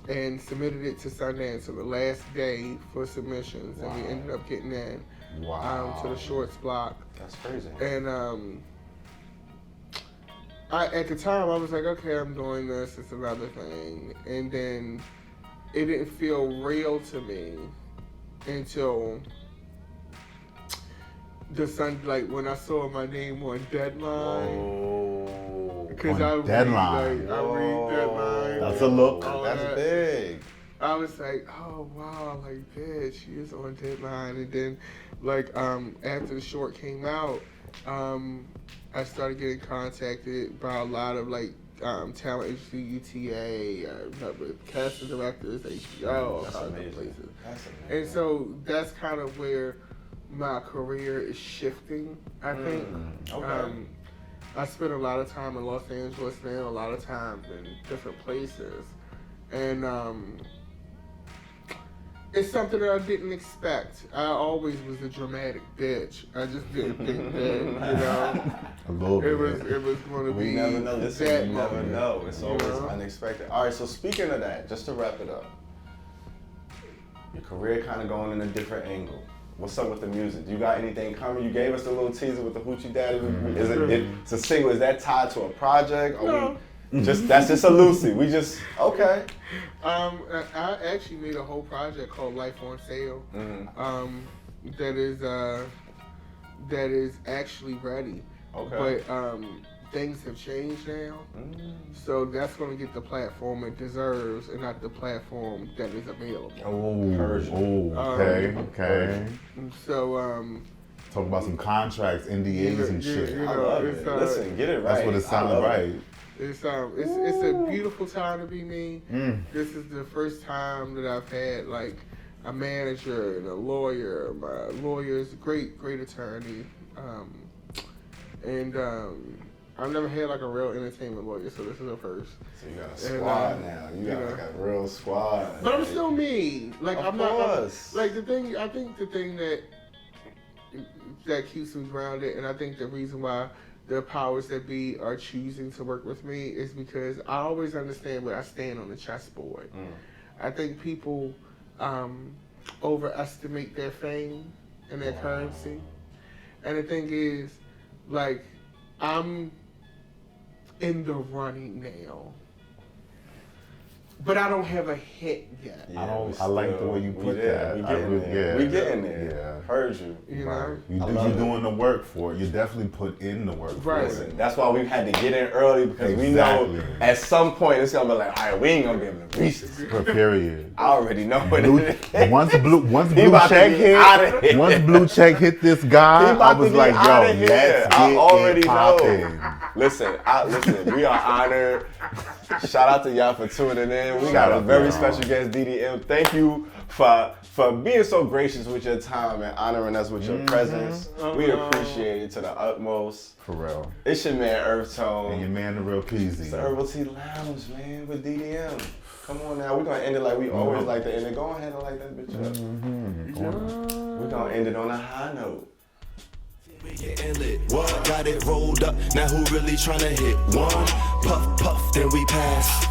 and submitted it to Sundance on the last day for submissions. And we ended up getting in to the shorts block. That's crazy. And at the time, I was like, okay, I'm doing this. It's another thing. And then it didn't feel real to me until when I saw my name on Deadline. Because I read Deadline. That's a look. That's big. I was like, oh wow, like bitch, she is on Deadline. And then after the short came out, I started getting contacted by a lot of talent agency, UTA, casting directors, HBO, That's amazing. Places. That's amazing. And so that's kind of where my career is shifting, I think. Okay. I spent a lot of time in Los Angeles now, a lot of time in different places. And it's something that I didn't expect. I always was a dramatic bitch. I just didn't think that, a little bit. it was going to be We never know. Listen, that you never moment, know. It's always know? unexpected. All right, so speaking of that, just to wrap it up, your career kind of going in a different angle. What's up with the music? You got anything coming? You gave us a little teaser with the Hoochie Daddy. It's a single. Is that tied to a project? That's just a Lucy. We just okay. I actually made a whole project called Life on Sale. That is actually ready. Okay. But things have changed now, so that's going to get the platform it deserves, and not the platform that is available. Okay. So talk about some contracts, NDAs, and shit. You know, I love it. Listen, get it right. That's what it sounded right. It's a beautiful time to be me. This is the first time that I've had like a manager and a lawyer. My lawyer's a great attorney, and I've never had like a real entertainment lawyer, so this is a first. So you got a squad now. You got like a real squad. But I'm still me. Like I'm not like the thing. I think the thing that keeps me grounded, and I think the reason why the powers that be are choosing to work with me is because I always understand where I stand on the chessboard. I think people overestimate their fame and their currency. And the thing is, like, I'm in the running now. But I don't have a hit yet. Yeah, I like the way you put that. We getting there. Yeah. Heard you. You know? You're doing the work for it. You definitely put in the work for it. Listen, that's why we've had to get in early, because we know at some point it's gonna be like, all right, we ain't gonna be able to reach this. Period. I already know what it is. Once blue check hit this guy, I was like, yo, let's get it popping. Listen, we are honored. Shout out to y'all for tuning in. We got a very special guest, DDM. Thank you for being so gracious with your time and honoring us with your presence. We appreciate it to the utmost. For real. It's your man, EarthTone. And your man, the real Peasy. It's the Herbal Tea Lounge, man, with DDM. Come on now, we're going to end it like we always like to end it. Go ahead and light that bitch up. We're going to end it on a high note. We getting lit. What? Got it rolled up. Now who really tryna hit? One puff, then we pass.